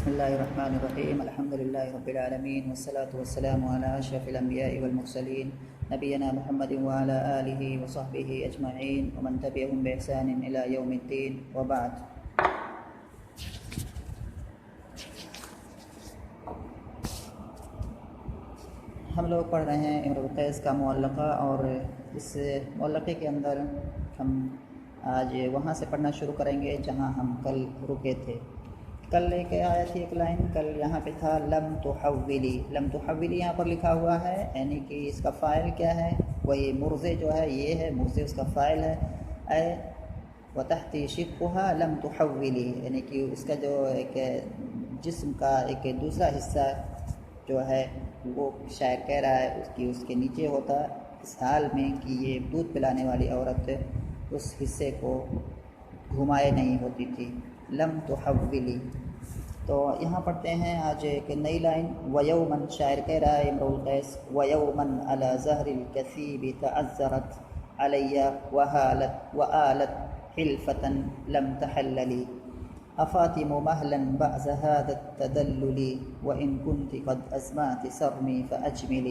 بسم الله الرحمن الرحيم الحمد لله رب العالمين والصلاة والسلام على أشرف الأنبياء والمرسلين نبينا محمد وعلى آله وصحبه أجمعين ومن تبعهم بإحسان إلى يوم الدين وبعد. ہم لوگ پڑھ رہے ہیں امرؤ القیس کا معلقہ، اور اس معلقے کے اندر ہم آج وہاں سے پڑھنا شروع کریں گے جہاں ہم کل رکے تھے. کل لے کے آیا تھی ایک لائن، کل یہاں پہ تھا لم تحولی. لم تحولی یہاں پر لکھا ہوا ہے، یعنی کہ اس کا فاعل کیا ہے؟ وہی مرضے جو ہے یہ ہے، مرضے اس کا فاعل ہے. اے وتحتی شقها لم تحولی، یعنی کہ اس کا جو ایک جسم کا ایک دوسرا حصہ جو ہے وہ شاعر کہہ رہا ہے اس کے نیچے ہوتا اس حال میں کہ یہ دودھ پلانے والی عورت اس حصے کو گھمائے نہیں ہوتی تھی. لم تحولی. تو یہاں پڑھتے ہیں آج ایک نئی لائن. وَيَوْمًا، شاعر کہہ رہا ہے امرؤ القیس، وَيَوْمًا عَلَى زَهْرِ الْكَثِيبِ تَعَذَّرَتْ عَلَيَّ وَآلَتْ حِلْفَةً لَمْ تَحَلَّلِ أَفَاطِمُ مَهْلًا بَعْزَ هَذَا التَّدَلُّلِ وَإِن كُنْتِ قَدْ أَزْمَعْتِ صَرْمِي فَأَجْمِلِ.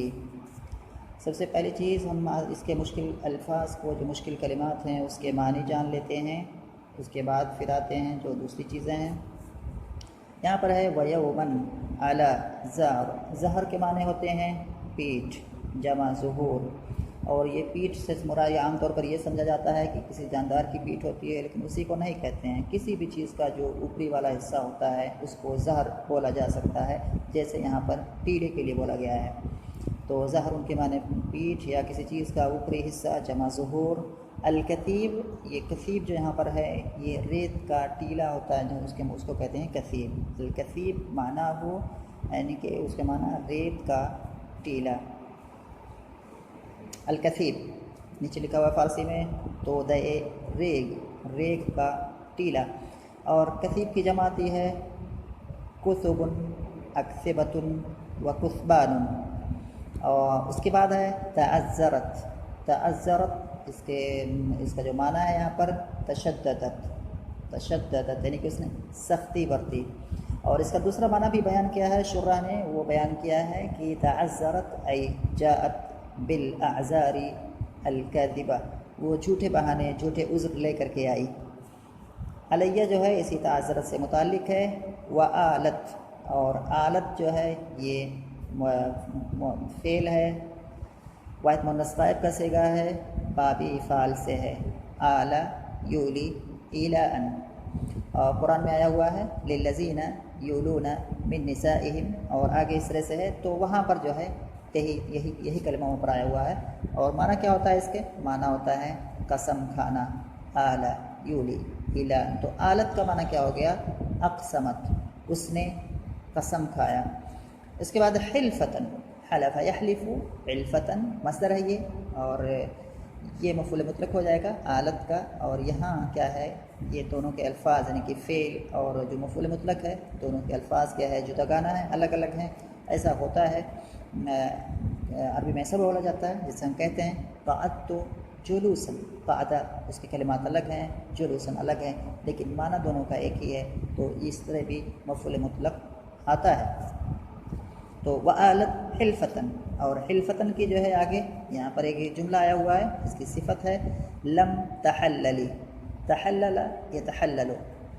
سب سے پہلی چیز ہم اس کے مشکل الفاظ کو، جو مشکل کلمات ہیں اس کے معنی جان لیتے ہیں، اس کے بعد پھر آتے ہیں جو دوسری چیزیں ہیں. یہاں پر ہے وَيَوْمًا عَلَى زَهْرِ. زہر کے معنی ہوتے ہیں پیٹھ، جمع ظہور. اور یہ پیٹھ سے مراد عام طور پر یہ سمجھا جاتا ہے کہ کسی جاندار کی پیٹھ ہوتی ہے، لیکن اسی کو نہیں کہتے ہیں. کسی بھی چیز کا جو اوپری والا حصہ ہوتا ہے اس کو زہر بولا جا سکتا ہے، جیسے یہاں پر ٹیڑے کے لیے بولا گیا ہے. تو زہر ان کے معنی پیٹھ یا کسی چیز کا اوپری حصہ، جمع ظہور. الکثیب، یہ کثیب جو یہاں پر ہے یہ ریت کا ٹیلا ہوتا ہے، جو اس کو کہتے ہیں کثیب. الکثیب معنی ہو، یعنی کہ اس کے معنی ریت کا ٹیلا. الکثیب نیچے لکھا ہوا فارسی میں تو دے ریگ کا ٹیلا. اور کثیب کی جمع آتی ہے کثب، اکثبۃ و کثبان. اور اس کے بعد ہے تعذرت. تعذرت اس کا جو معنی ہے یہاں پر تشددت، یعنی کہ اس نے سختی برتی. اور اس کا دوسرا معنی بھی بیان کیا ہے شراح نے، وہ بیان کیا ہے کہ تعذرت ای جاءت بالاعذار الکاذبہ، وہ جھوٹے بہانے، جھوٹے عذر لے کر کے آئی. علیہ جو ہے اسی تعذرت سے متعلق ہے. وآلت، اور آلت جو ہے یہ فعل ہے، واحد مؤنث غائب کا صیغہ ہے، بابی فعل سے ہے. آل یولی ایلاء. اور قرآن میں آیا ہوا ہے للذین یولون من نسائہم، اور آگے اس طرح سے ہے. تو وہاں پر جو ہے یہی کلمہ وہاں پر آیا ہوا ہے. اور معنی کیا ہوتا ہے اس کے؟ معنی ہوتا ہے قسم کھانا. آل یولی ایلاء. تو آلت کا معنی کیا ہو گیا؟ اقسمت، اس نے قسم کھایا. اس کے بعد حلفتن، حلف یحلف، حلفتن مصدر ہے یہ، اور یہ مفعول مطلق ہو جائے گا آلت کا. اور یہاں کیا ہے؟ یہ دونوں کے الفاظ، یعنی کہ فعل اور جو مفعول مطلق ہے، دونوں کے الفاظ کیا ہے؟ جداگانہ ہے، الگ الگ ہیں. ایسا ہوتا ہے عربی میں ایسا بولا جاتا ہے جس سے ہم کہتے ہیں قعدت جلوسا. قعدہ اس کے کلمات الگ ہیں، جلوسا الگ ہیں، لیکن معنی دونوں کا ایک ہی ہے. تو اس طرح بھی مفعول مطلق آتا ہے. تو وآلت حلفتن، اور حلفتن کی جو ہے آگے یہاں پر ایک جملہ آیا ہوا ہے، اس کی صفت ہے لم تحللی. تحلل یتحلل،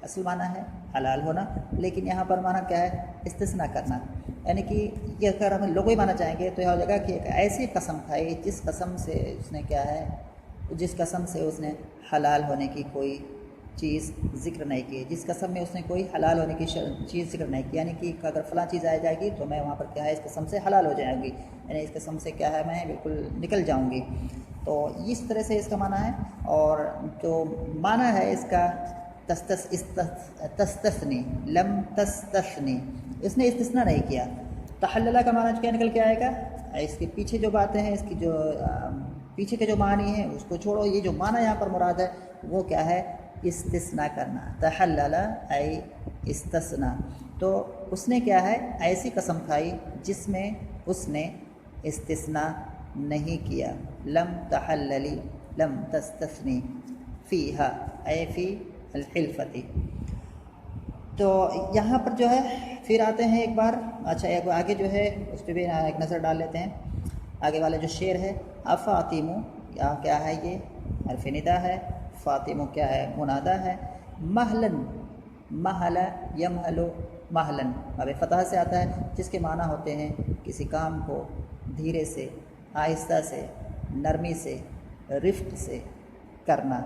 اصل معنی ہے حلال ہونا، لیکن یہاں پر معنی کیا ہے؟ استثناء کرنا. یعنی کہ یہ اگر ہم لغوی معنی چاہیں گے تو یہ ہو جائے گا کہ ایک ایسی قسم کھائی جس قسم سے اس نے کیا ہے، جس قسم سے اس نے حلال ہونے کی کوئی چیز ذکر نہیں کی، جس قسم میں اس نے کوئی حلال ہونے کی چیز ذکر نہیں کی. یعنی کہ اگر فلاں چیز آ جائے گی تو میں وہاں پر کیا ہے اس قسم سے حلال ہو جائیں گی، یعنی اس قسم سے کیا ہے میں بالکل نکل جاؤں گی. تو اس طرح سے اس کا معنی ہے. اور جو معنی ہے اس کا تستثنی، لم تستثنی، اس نے استثناء نہیں کیا. تحللہ کا معنی کیا نکل کے آئے گا؟ اس کے پیچھے جو باتیں ہیں، اس کی جو پیچھے کے جو معنی ہیں اس کو چھوڑو. یہ جو معنی یہاں پر مراد ہے وہ کیا ہے؟ استثناء کرنا. تحلل ای استثناء. تو اس نے کیا ہے؟ ایسی قسم کھائی جس میں اس نے استثناء نہیں کیا. لم تحللی، لم تستثنی، فیہا اے فی الحلفتی. تو یہاں پر جو ہے پھر آتے ہیں ایک بار، اچھا ایک آگے جو ہے اس پہ بھی ایک نظر ڈال لیتے ہیں۔ آگے والا جو شعر ہے، افاطمو، یہاں کیا ہے؟ یہ حرف ندا ہے، فاطمو کیا ہے؟ منادا ہے۔ مہلن، محل یمحلو مہلن، باب فتح سے آتا ہے، جس کے معنی ہوتے ہیں کسی کام کو دھیرے سے، آہستہ سے، نرمی سے، رفق سے کرنا۔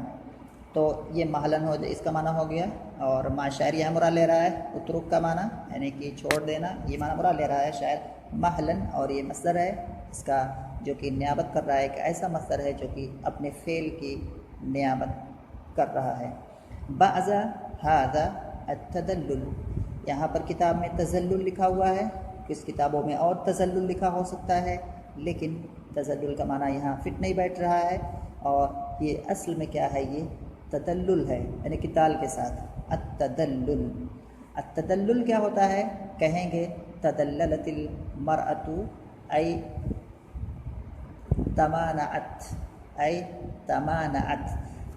تو یہ محلن ہو اس کا معنی ہو گیا، اور ما شاعر یہاں مراد لے رہا ہے اترک کا معنی، یعنی کہ چھوڑ دینا، یہ معنی مراد لے رہا ہے شاعر محلن، اور یہ مصدر ہے اس کا جو کہ نیابت کر رہا ہے، ایک ایسا مصدر ہے جو کہ اپنے فعل کی نیابت کر رہا ہے۔ بعض ھذا التدلل، یہاں پر کتاب میں تزلل لکھا ہوا ہے، کس کتابوں میں اور تزلل لکھا ہو سکتا ہے، لیکن تزلل کا معنی یہاں فٹ نہیں بیٹھ رہا ہے، اور یہ اصل میں کیا ہے؟ یہ تدلل ہے، یعنی کہ دال کے ساتھ التدلل۔ التدلل کیا ہوتا ہے؟ کہیں گے تدللت المرأة ای تمانعت، ای تمانعت،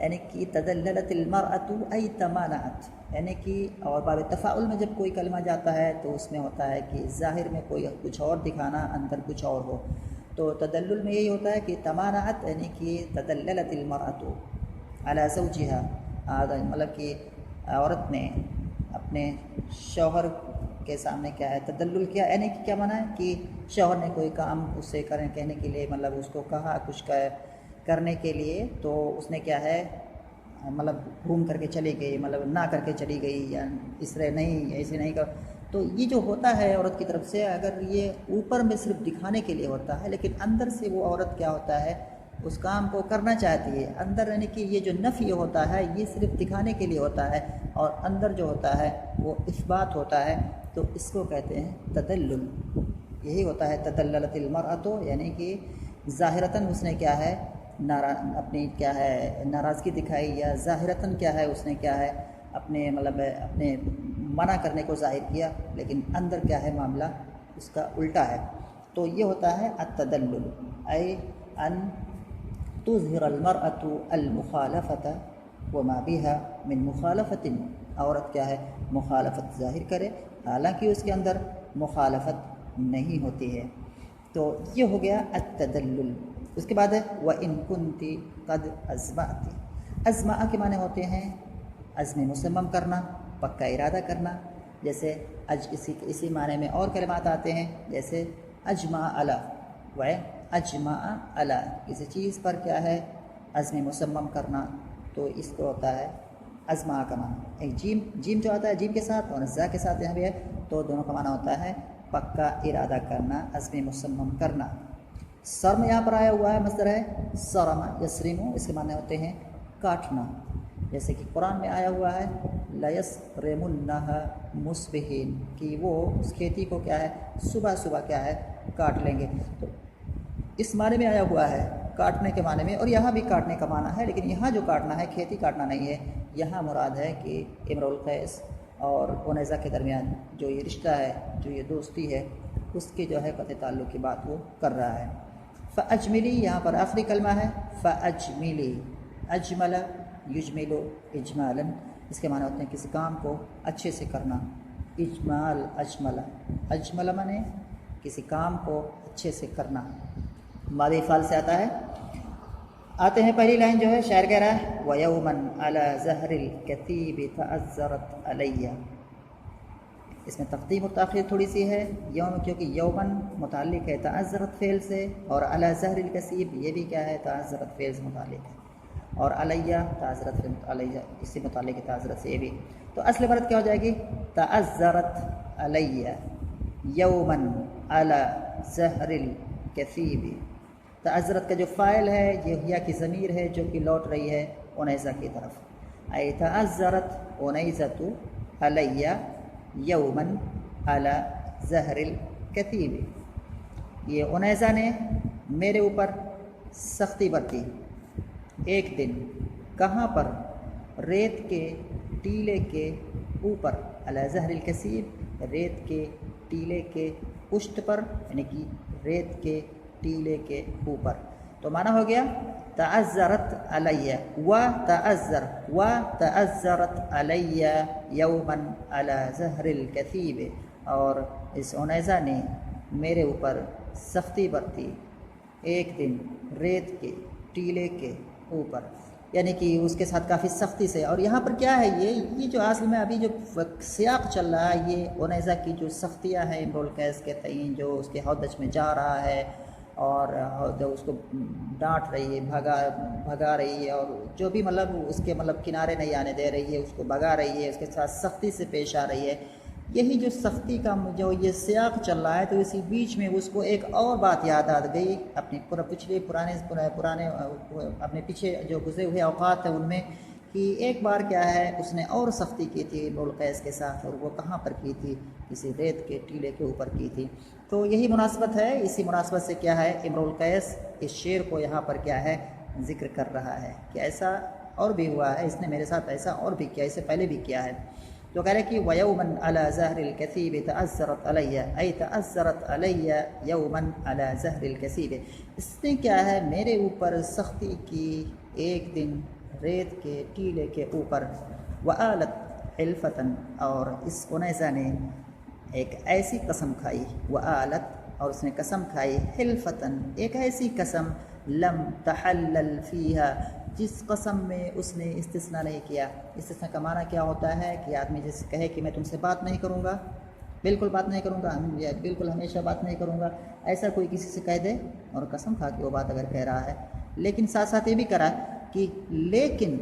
یعنی کہ تدللت المرأة ای تمانعت، یعنی کہ اور باب تفاعل میں جب کوئی کلمہ جاتا ہے تو اس میں ہوتا ہے کہ ظاہر میں کوئی کچھ اور دکھانا، اندر کچھ اور ہو، تو تدلل میں یہی ہوتا ہے کہ تمانعت، یعنی کہ تدللت المرأة علی زوجہا، مطلب کہ عورت نے اپنے شوہر کے سامنے کیا ہے؟ تدلل کیا، یعنی کہ کیا معنی ہے کہ شوہر نے کوئی کام اس سے کہنے کے لیے، مطلب اس کو کہا کچھ کرنے کے لیے، تو اس نے کیا ہے مطلب گھوم کر کے چلی گئی، مطلب نہ کر کے چلی گئی، یا اس طرح نہیں، ایسے نہیں کر، تو یہ جو ہوتا ہے عورت کی طرف سے، اگر یہ اوپر میں صرف دکھانے کے لیے ہوتا ہے، لیکن اندر سے وہ عورت کیا ہوتا ہے؟ اس کام کو کرنا چاہتی ہے اندر، یعنی کہ یہ جو نفی ہوتا ہے یہ صرف دکھانے کے لیے ہوتا ہے، اور اندر جو ہوتا ہے وہ اثبات ہوتا ہے، تو اس کو کہتے ہیں تدلل۔ یہی ہوتا ہے تدللت المرأة، یعنی کہ ظاہرتاً اس نے کیا ہے اپنی کیا ہے ناراضگی دکھائی، یا ظاہرتاً کیا ہے اس نے کیا ہے اپنے مطلب اپنے منع کرنے کو ظاہر کیا، لیکن اندر کیا ہے معاملہ اس کا الٹا ہے۔ تو یہ ہوتا ہے التدلل، اے ان تظہر المرأة المخالفة وما بها من مخالفت، عورت کیا ہے مخالفت ظاہر کرے حالانکہ اس کے اندر مخالفت نہیں ہوتی ہے۔ تو یہ ہو گیا التدلل۔ اس کے بعد ہے وَإِن كُنْتِ قَدْ أَزْمَعْتِ، ازمع کے معنی ہوتے ہیں عزم مصمم کرنا، پکا ارادہ کرنا، جیسے اسی معنی میں اور کلمات آتے ہیں، جیسے اجمع علی، و اجمع علی، کسی چیز پر کیا ہے عزم مصمم کرنا، تو اس کو ہوتا ہے ازمع کا معنی۔ ایک جیم جو آتا ہے جیم کے ساتھ اور زا کے ساتھ یہاں بھی ہے، تو دونوں کا معنی ہوتا ہے پکا ارادہ کرنا، عزم مصمم کرنا۔ سرم یہاں پر آیا ہوا ہے، مصدر ہے سرم یسرم، اس کے معنی ہوتے ہیں کاٹنا، جیسے کہ قرآن میں آیا ہوا ہے لَيَسْرِمُنَّهَا مُصْبِحِينَ، کہ وہ اس کھیتی کو کیا ہے صبح صبح کیا ہے کاٹ لیں گے، تو اس معنی میں آیا ہوا ہے کاٹنے کے معنی میں، اور یہاں بھی کاٹنے کا معنی ہے، لیکن یہاں جو کاٹنا ہے کھیتی کاٹنا نہیں ہے، یہاں مراد ہے کہ امرؤ القیس اور عنیزہ کے درمیان جو یہ رشتہ ہے، جو یہ دوستی ہے، اس کے جو ہے قطع تعلق کی بات وہ کر رہا ہے۔ فَأَجْمِلِي، یہاں پر آخری کلمہ ہے فَأَجْمِلِي، اجمل یجمل اجمالا، اس کے معنی ہوتے ہیں کسی کام کو اچھے سے کرنا، اجمال اجمل، اجمل معنی کسی کام کو اچھے سے کرنا، ماضی فعل سے آتا ہے۔ آتے ہیں پہلی لائن جو ہے شاعر کہہ رہا ہے وَيَوْمًا عَلَى زَهْرِ الْكَثِيبِ تَعَذَّرَتْ عَلَيَّ، اس میں تقدیم و تاخیر تھوڑی سی ہے، یوم کیونکہ یومن متعلق ہے تعذرت فعل سے، اور علی زہر الکثیب یہ بھی کیا ہے تعذرت فعل سے متعلق ہے، اور علیہ تعذرت علیہ اس سے متعلق ہے تعذرت سے یہ بھی، تو اصل عبارت کیا ہو جائے گی تعذرت علیہ یومن علی زہر الکثیب۔ تعذرت کا جو فاعل ہے یہ یا کی ضمیر ہے جو کہ لوٹ رہی ہے عنیزہ کی طرف، ای تعذرت عنیزۃ علیہ یومن علی زہر الکثیب، یہ عنیزہ نے میرے اوپر سختی برتی ایک دن، کہاں پر؟ ریت کے ٹیلے کے اوپر، علی زہر الکثیب ریت کے ٹیلے کے پشت پر، یعنی کہ ریت کے ٹیلے کے اوپر، تو معنی ہو گیا تعذرت علیہ تعذرت علیہ یوما علی ظہر الکثیب، اور اس عنیزہ نے میرے اوپر سختی برتی ایک دن ریت کے ٹیلے کے اوپر، یعنی کہ اس کے ساتھ کافی سختی سے۔ اور یہاں پر کیا ہے، یہ جو اصل میں ابھی جو سیاق چل رہا ہے، یہ عنیزہ کی جو سختیاں ہیں امرؤ القیس کے تئیں، جو اس کے ہودج میں جا رہا ہے اور جو اس کو ڈانٹ رہی ہے، بھگا رہی ہے، اور جو بھی مطلب اس کے کنارے نہیں آنے دے رہی ہے، اس کو بھگا رہی ہے، اس کے ساتھ سختی سے پیش آ رہی ہے۔ یہی جو سختی کا جو یہ سیاق چل رہا ہے، تو اسی بیچ میں اس کو ایک اور بات یاد آ گئی اپنی پرانے اپنے پیچھے جو گزرے ہوئے اوقات ہیں ان میں، کہ ایک بار کیا ہے اس نے اور سختی کی تھی امرؤ القیس کے ساتھ، اور وہ کہاں پر کی تھی، کسی ریت کے ٹیلے کے اوپر کی تھی۔ تو یہی مناسبت ہے، اسی مناسبت سے کیا ہے امرؤ القیس اس شعر کو یہاں پر کیا ہے ذکر کر رہا ہے کہ ایسا اور بھی ہوا ہے، اس نے میرے ساتھ ایسا اور بھی کیا، اس سے پہلے بھی کیا ہے۔ تو کہہ رہے کہ وَيَوْمًا عَلَى زَهْرِ الْكَثِيبِ تَأَثَّرَتْ عَلَيَّ أَيْ تَأَثَّرَتْ عَلَيَّ يَوْمًا عَلَى زَهْرِ الْكَثِيبِ، اس نے کیا ہے میرے اوپر سختی کی ایک دن ریت کے ٹیلے کے اوپر، وَآلَتْ حِلْفَةً، اور اس عنیزہ نے ایک ایسی قسم کھائی، وَآلَتْ، اور اس نے قسم کھائی، حِلْفَةً، ایک ایسی قسم، لم تحلل فیہا، جس قسم میں اس نے استثناء نہیں کیا۔ استثناء کا معنی کیا ہوتا ہے کہ آدمی جیسے کہے کہ میں تم سے بات نہیں کروں گا، بالکل بات نہیں کروں گا، بالکل ہمیشہ بات نہیں کروں گا، ایسا کوئی کسی سے کہہ دے اور قسم کھا کے وہ بات اگر کہہ رہا ہے، لیکن ساتھ ساتھ یہ بھی کرا کہ لیکن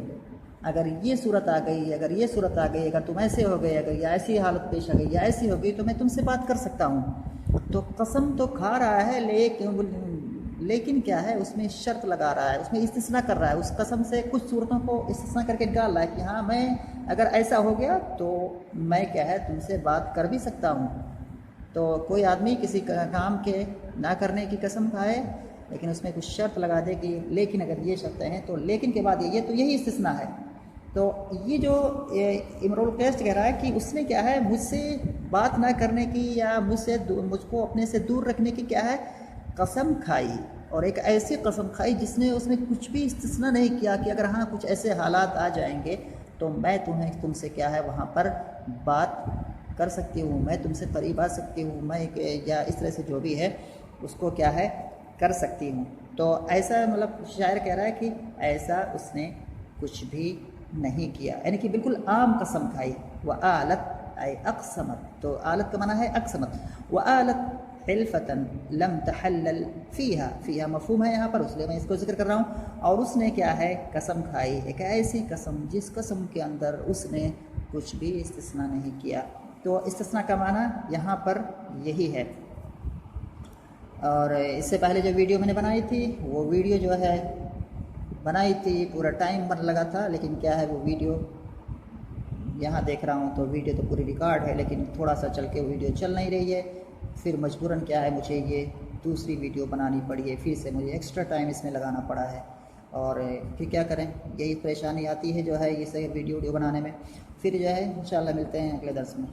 اگر یہ صورت آ گئی، اگر تم ایسے ہو گئے، اگر یا ایسی حالت پیش آ گئی یا ایسی ہو گئی تو میں تم سے بات کر سکتا ہوں۔ تو قسم تو کھا رہا ہے، لیکن کیا ہے اس میں شرط لگا رہا ہے، اس میں استثناء کر رہا ہے، اس قسم سے کچھ صورتوں کو استثناء کر کے نکال رہا ہے کہ ہاں میں اگر ایسا ہو گیا تو میں کیا ہے تم سے بات کر بھی سکتا ہوں۔ تو کوئی آدمی کسی کام کے نہ کرنے کی قسم کھائے لیکن اس میں کچھ شرط لگا دے کہ لیکن اگر یہ شرطیں ہیں، تو لیکن کے بعد یہ تو یہی استثناء ہے۔ تو یہ جو امرؤ القیس کہہ رہا ہے کہ اس نے کیا ہے مجھ سے بات نہ کرنے کی یا مجھ کو اپنے سے دور رکھنے کی کیا ہے قسم کھائی، اور ایک ایسی قسم کھائی جس نے اس میں کچھ بھی استثناء نہیں کیا کہ اگر ہاں کچھ ایسے حالات آ جائیں گے تو میں تم سے کیا ہے وہاں پر بات کر سکتی ہوں، میں تم سے قریب آ سکتی ہوں، میں یا اس طرح سے جو بھی ہے اس کو کیا ہے کر سکتی ہوں۔ تو ایسا شاعر کہہ رہا ہے کہ ایسا اس نے کچھ بھی نہیں کیا، یعنی کہ بالکل عام قسم کھائی۔ وَآلَتْ اے اقسمت، تو آلت کا معنی ہے اقسمت، وَآلَتْ حلفتن لم تحلل فیہا مفہوم ہے یہاں پر، اس لیے میں اس کو ذکر کر رہا ہوں۔ اور اس نے کیا ہے قسم کھائی، ایک ایسی قسم جس قسم کے اندر اس نے کچھ بھی استثناء نہیں کیا۔ تو استثناء کا معنی یہاں پر یہی ہے۔ اور اس سے پہلے جو ویڈیو میں نے بنائی تھی، وہ ویڈیو جو ہے بنائی تھی پورا ٹائم لگا تھا، لیکن کیا ہے وہ ویڈیو یہاں دیکھ رہا ہوں تو ویڈیو تو پوری ریکارڈ ہے، لیکن تھوڑا سا چل کے ویڈیو چل نہیں رہی ہے، پھر مجبوراً کیا ہے مجھے یہ دوسری ویڈیو بنانی پڑی ہے، پھر سے مجھے ایکسٹرا ٹائم اس میں لگانا پڑا ہے، اور پھر کیا کریں، یہی پریشانی آتی ہے جو ہے یہ صحیح ویڈیو بنانے میں۔ پھر جو ہے انشاءاللہ ملتے ہیں اگلے درس میں۔